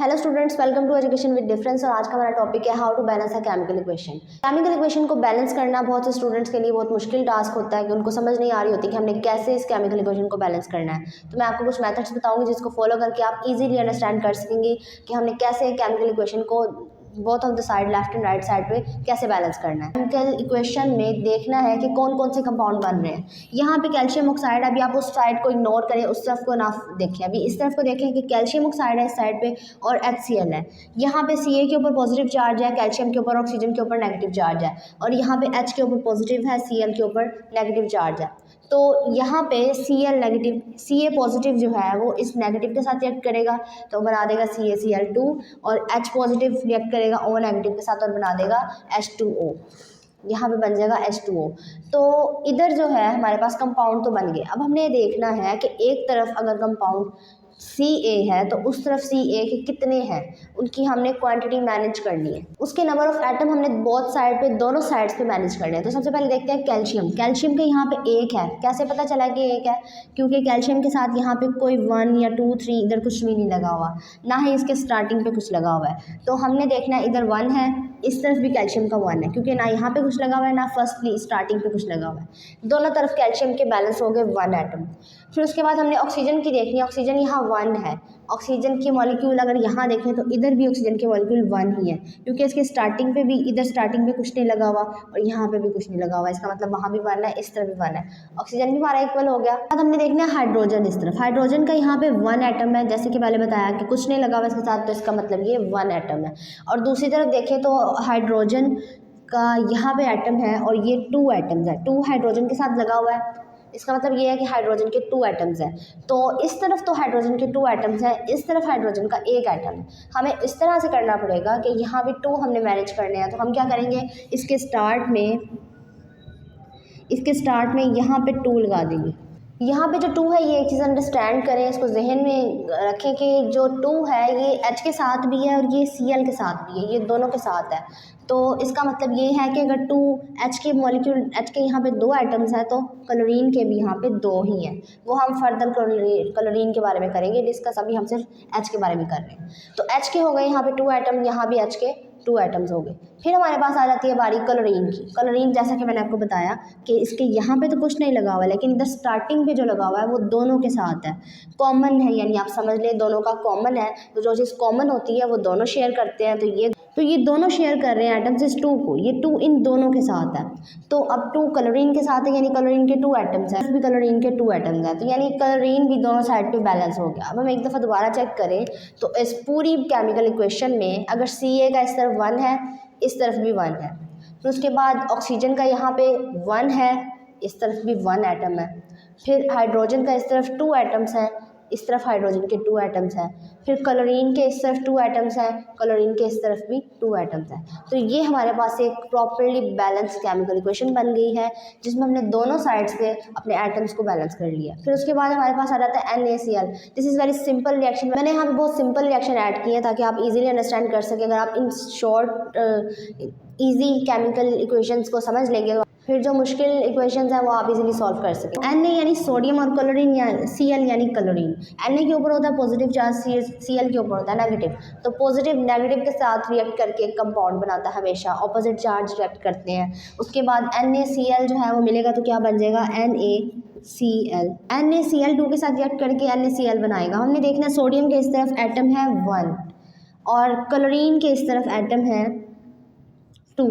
Hello students, welcome to education with difference. और आज का हमारा टॉपिक है how to balance a chemical equation. Chemical equation को बैलेंस करना बहुत से स्टूडेंट्स के लिए बहुत मुश्किल टास्क होता है कि उनको समझ नहीं आ रही होती कि हमने कैसे इस केमिकल इक्वेशन को बैलेंस करना है। तो मैं आपको कुछ मेथड्स बताऊंगी जिसको फॉलो करके आप इजीली अंडरस्टैंड कर सकेंगे कि हमने कैसे केमिकल इक्वेशन को both of the side, left and right side पे कैसे बैलेंस करना है। केमिकल इक्वेशन में देखना है कि कौन कौन से कंपाउंड बन रहे हैं। यहाँ पे कैल्शियम ऑक्साइड, अभी आप उस साइड को इग्नोर करें, उस तरफ को ना देखें, अभी इस तरफ को देखें कि कैल्शियम ऑक्साइड है इस साइड पे और HCl है। यहाँ पे Ca के ऊपर पॉजिटिव चार्ज है, कैल्शियम के ऊपर, ऑक्सीजन के ऊपर नेगेटिव चार्ज है, और यहाँ पे H के ऊपर पॉजिटिव है, Cl के ऊपर नेगेटिव चार्ज है। तो यहाँ पे Cl नेगेटिव, Ca पॉजिटिव जो है वो इस नेगेटिव के साथ रिएक्ट करेगा तो बना देगा CaCl2, और H पॉजिटिव रिएक्ट करेगा O नेगेटिव के साथ और बना देगा H2O। यहाँ पे बन जाएगा H2O। तो इधर जो है हमारे पास कंपाउंड तो बन गए। अब हमने देखना है कि एक तरफ अगर कंपाउंड Ca है तो उस तरफ Ca के कितने हैं, उनकी हमने क्वांटिटी मैनेज करनी है। उसके नंबर ऑफ एटम हमने बोथ साइड पे, दोनों साइड्स पे मैनेज करने हैं। तो सबसे पहले देखते हैं कैल्शियम। कैल्शियम के यहाँ पे एक है। कैसे पता चला कि एक है? क्योंकि कैल्शियम के साथ यहाँ पे कोई 1 या 2 3 इधर कुछ भी नहीं लगा हुआ, ना ही इसके स्टार्टिंग पे कुछ लगा हुआ है। तो हमने देखना है इधर 1 है, इस तरफ भी कैल्शियम का 1 है, क्योंकि ना यहाँ पे कुछ लगा हुआ है ना फर्स्टली स्टार्टिंग पे कुछ लगा हुआ है। दोनों तरफ कैल्शियम के बैलेंस हो गए 1 एटम। फिर उसके बाद हमने ऑक्सीजन की देखनी है। ऑक्सीजन यहाँ 1 है। ऑक्सीजन की मॉलिक्यूल अगर यहाँ देखें तो इधर भी ऑक्सीजन की मॉलिक्यूल 1 ही है, क्योंकि इसके स्टार्टिंग पे भी, इधर स्टार्टिंग पे कुछ नहीं लगा हुआ और यहाँ पे भी कुछ नहीं लगा हुआ। इसका मतलब वहाँ भी 1 है, इस तरफ भी 1 है। ऑक्सीजन भी हमारा इक्वल हो गया। अब हमने देखना है हाइड्रोजन। इस तरफ हाइड्रोजन का यहाँ पे 1 एटम है, जैसे कि पहले बताया कि कुछ नहीं लगा हुआ इसके साथ, तो इसका मतलब ये 1 एटम है। और दूसरी तरफ देखें तो हाइड्रोजन का यहाँ पे एटम है और ये 2 एटम्स है। 2 हाइड्रोजन के साथ लगा हुआ है, इसका मतलब ये है कि हाइड्रोजन के 2 एटम्स हैं। तो इस तरफ तो हाइड्रोजन के 2 एटम्स हैं, इस तरफ हाइड्रोजन का 1 एटम है। हमें इस तरह से करना पड़ेगा कि यहाँ भी 2 हमने मैनेज करने हैं। तो हम क्या करेंगे, इसके स्टार्ट में यहाँ पे 2 लगा देंगे। यहाँ पे जो 2 है, ये एक चीज़ अंडरस्टैंड करें, इसको जहन में रखें कि जो 2 है ये H के साथ भी है और ये Cl के साथ भी है, ये दोनों के साथ है। तो इसका मतलब ये है कि अगर 2 H के मॉलिक्यूल, H के यहाँ पे 2 एटम्स हैं तो क्लोरीन के भी यहाँ पे 2 ही हैं। वो हम फर्दर क्लोरीन के बारे में करेंगे डिस्कस, अभी हम सिर्फ H के बारे में कर रहे हैं। तो H के हो गए यहाँ पे 2 एटम, यहाँ भी H के 2 एटम्स हो गए। फिर हमारे पास आ जाती है बारी क्लोरीन की। क्लोरीन जैसा कि मैंने आपको बताया कि इसके यहाँ पे तो कुछ नहीं लगा हुआ है, लेकिन इधर स्टार्टिंग पे जो लगा हुआ है वो दोनों के साथ है, कॉमन है, यानी आप समझ लें दोनों का कॉमन है। तो जो चीज़ कॉमन होती है वो दोनों शेयर करते हैं। तो ये दोनों शेयर कर रहे हैं एटम्स इस 2 को, ये 2 इन दोनों के साथ है। तो अब 2 क्लोरीन के साथ है, यानी क्लोरीन के 2 एटम्स हैं, भी क्लोरीन के 2 एटम्स हैं, तो यानी क्लोरीन भी दोनों साइड पे बैलेंस हो गया। अब हम एक दफ़ा दोबारा चेक करें तो इस पूरी केमिकल इक्वेशन में अगर Ca का इस तरफ 1 है, इस तरफ भी 1 है, फिर उसके बाद ऑक्सीजन का यहाँ पे 1 है, इस तरफ भी 1 एटम है, फिर हाइड्रोजन का इस तरफ 2 एटम्स हैं, इस तरफ हाइड्रोजन के 2 एटम्स हैं, फिर क्लोरीन के इस तरफ 2 एटम्स हैं, क्लोरीन के इस तरफ भी 2 एटम्स हैं। तो ये हमारे पास एक प्रॉपर्ली बैलेंस केमिकल इक्वेशन बन गई है, जिसमें हमने दोनों साइड्स पे अपने एटम्स को बैलेंस कर लिया। फिर उसके बाद हमारे पास आ जाता है NaCl। This is very simple reaction. मैंने यहाँ पे बहुत सिंपल रिएक्शन ऐड किए हैं ताकि आप इजीली अंडरस्टैंड कर सकें। अगर आप in short easy chemical equations को समझ लेंगे, फिर जो मुश्किल इक्वेशंस हैं वो आप इजीली सॉल्व कर सकें। Na यानी सोडियम और क्लोरीन, या Cl यानी क्लोरीन। Na के ऊपर होता है पॉजिटिव चार्ज, Cl के ऊपर होता है नेगेटिव। तो पॉजिटिव नेगेटिव के साथ रिएक्ट करके एक कंपाउंड बनाता है, हमेशा ऑपोजिट चार्ज रिएक्ट करते हैं। उसके बाद NaCl जो है वो मिलेगा तो क्या बन जाएगा, NaCl। NaCl2 के साथ रिएक्ट करके NaCl बनाएगा। हमने देखना है सोडियम के इस तरफ एटम है 1 और क्लोरीन के इस तरफ एटम है 2,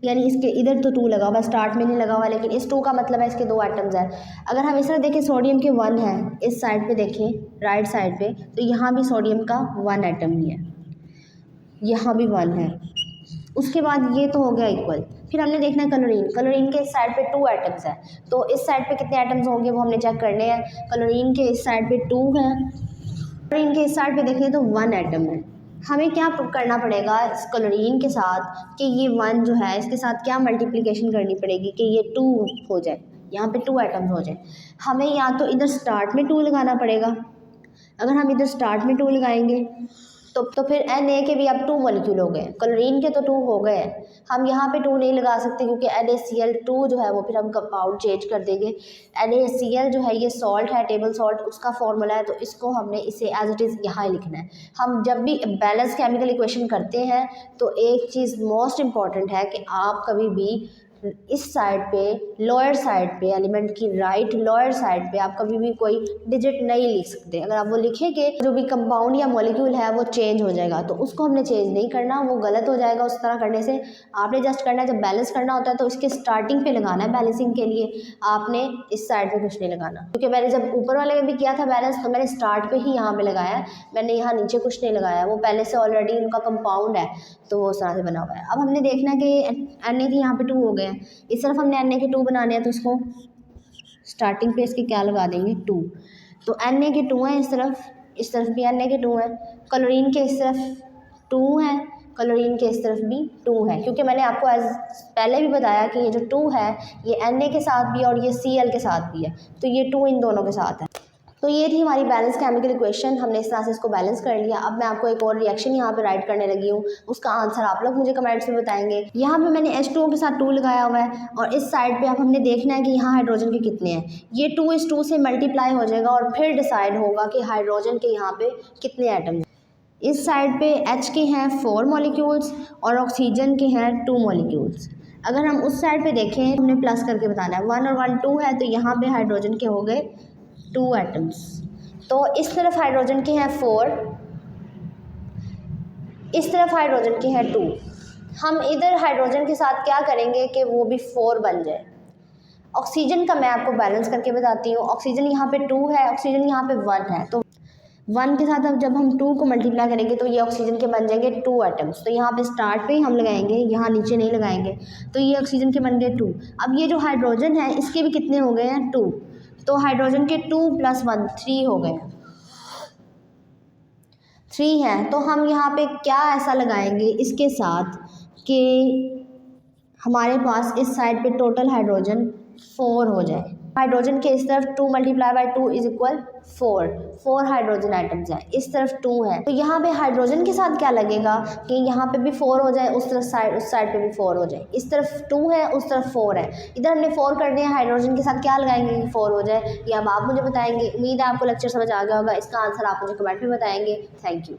यानी इसके इधर तो 2 लगा हुआ है, स्टार्ट में नहीं लगा हुआ, लेकिन इस 2 का मतलब है इसके 2 एटम्स हैं। अगर हम इस तरह देखें सोडियम के 1 है, इस साइड पे देखें राइट साइड पे, तो यहाँ भी सोडियम का 1 एटम ही है, यहाँ भी 1 है। उसके बाद ये तो हो गया इक्वल। फिर हमने देखना है क्लोरीन। क्लोरीन के इस साइड पे 2 एटम्स हैं, तो इस साइड पे कितने एटम्स होंगे वो हमने चेक करने हैं। क्लोरीन के इस साइड पे 2 हैं, क्लोरीन के इस साइड पे देखें तो 1 एटम है। हमें क्या करना पड़ेगा इस क्लोरीन के साथ कि ये 1 जो है इसके साथ क्या मल्टीप्लिकेशन करनी पड़ेगी कि ये 2 हो जाए, यहाँ पे 2 एटम्स हो जाए। हमें या तो इधर स्टार्ट में 2 लगाना पड़ेगा। अगर हम इधर स्टार्ट में 2 लगाएंगे तो फिर Na के भी अब 2 मॉलिक्यूल हो गए, क्लोरीन के तो 2 हो गए हैं। हम यहाँ पे 2 नहीं लगा सकते क्योंकि NaCl2 जो है वो फिर हम कंपाउंड चेंज कर देंगे। NaCl जो है ये सॉल्ट है, टेबल सॉल्ट, उसका फॉर्मूला है, तो इसको हमने इसे एज इट इज़ यहाँ लिखना है। हम जब भी बैलेंस केमिकल इक्वेशन करते हैं तो एक चीज़ मोस्ट इम्पॉर्टेंट है कि आप कभी भी इस साइड पे, लोअर साइड पे, एलिमेंट की राइट लोअर साइड पे आप कभी भी कोई डिजिट नहीं लिख सकते। अगर आप वो लिखेंगे जो भी कंपाउंड या मॉलिक्यूल है वो चेंज हो जाएगा, तो उसको हमने चेंज नहीं करना, वो गलत हो जाएगा उस तरह करने से। आपने जस्ट करना है, जब बैलेंस करना होता है तो इसके स्टार्टिंग पे लगाना है बैलेंसिंग के लिए, आपने इस साइड पे कुछ नहीं लगाना। क्योंकि मैंने जब ऊपर वाले में भी किया था बैलेंस तो मैंने स्टार्ट पे ही यहाँ पे लगाया है, मैंने यहाँ नीचे कुछ नहीं लगाया, वो पहले से ऑलरेडी उनका कंपाउंड है तो वो उस तरह से बना हुआ है। अब हमने देखना है कि Na के यहाँ पे 2 हो गए हैं, इस तरफ हमने Na के 2 बनाने हैं, तो इसको स्टार्टिंग पे इसके क्या लगा देंगे 2। तो Na के 2 हैं इस तरफ भी Na के 2 हैं, क्लोरीन के इस तरफ 2 हैं, क्लोरीन के इस तरफ भी 2 है। क्योंकि मैंने आपको एज पहले भी बताया कि ये जो 2 है ये Na के साथ भी है और ये Cl के साथ भी है, तो ये 2 इन दोनों के साथ है। तो ये थी हमारी बैलेंस केमिकल इक्वेशन, हमने इस तरह से इसको बैलेंस कर लिया। अब मैं आपको एक और रिएक्शन यहाँ पे राइट करने लगी हूँ, उसका आंसर आप लोग मुझे कमेंट्स में बताएंगे। यहाँ पे मैंने H2O के साथ 2 लगाया हुआ है और इस साइड पे अब हमने देखना है कि यहाँ हाइड्रोजन के कितने हैं। ये 2:2 से मल्टीप्लाई हो जाएगा और फिर डिसाइड होगा कि हाइड्रोजन के यहाँ पे कितने एटम। इस साइड पे H के हैं 4 मॉलिक्यूल्स और ऑक्सीजन के हैं 2 मॉलिक्यूल्स। अगर हम उस साइड पे देखें, हमने प्लस करके बताना है, 1 और 1 2 है, तो यहाँ पे हाइड्रोजन के हो गए 2 एटम्स। तो इस तरफ हाइड्रोजन के हैं 4, इस तरफ हाइड्रोजन के हैं 2। हम इधर हाइड्रोजन के साथ क्या करेंगे कि वो भी 4 बन जाए। ऑक्सीजन का मैं आपको बैलेंस करके बताती हूँ। ऑक्सीजन यहाँ पे 2 है, ऑक्सीजन यहाँ पे 1 है, तो 1 के साथ अब जब हम 2 को मल्टीप्लाई करेंगे तो ये ऑक्सीजन के बन जाएंगे 2 एटम्स। तो यहाँ पे स्टार्ट पे ही हम लगाएंगे, यहाँ नीचे नहीं लगाएंगे, तो ये ऑक्सीजन के बन गए 2। अब ये जो हाइड्रोजन है इसके भी कितने हो गए हैं 2, तो हाइड्रोजन के 2 + 1 3 हो गए, 3 हैं। तो हम यहाँ पे क्या ऐसा लगाएंगे इसके साथ कि हमारे पास इस साइड पे टोटल हाइड्रोजन 4 हो जाए। हाइड्रोजन के इस तरफ 2 × 2 = 4 हाइड्रोजन आइटम्स हैं, इस तरफ 2 है, तो यहाँ पे हाइड्रोजन के साथ क्या लगेगा कि यहाँ पे भी 4 हो जाए, उस साइड पे भी 4 हो जाए। इस तरफ 2 है, उस तरफ 4 है, इधर हमने 4 कर दिया, हाइड्रोजन के साथ क्या लगाएंगे कि 4 हो जाए, या अब आप मुझे बताएंगे। उम्मीद है आपको लेक्चर समझ आ गया होगा, इसका आंसर आप मुझे कमेंट में बताएंगे। Thank you.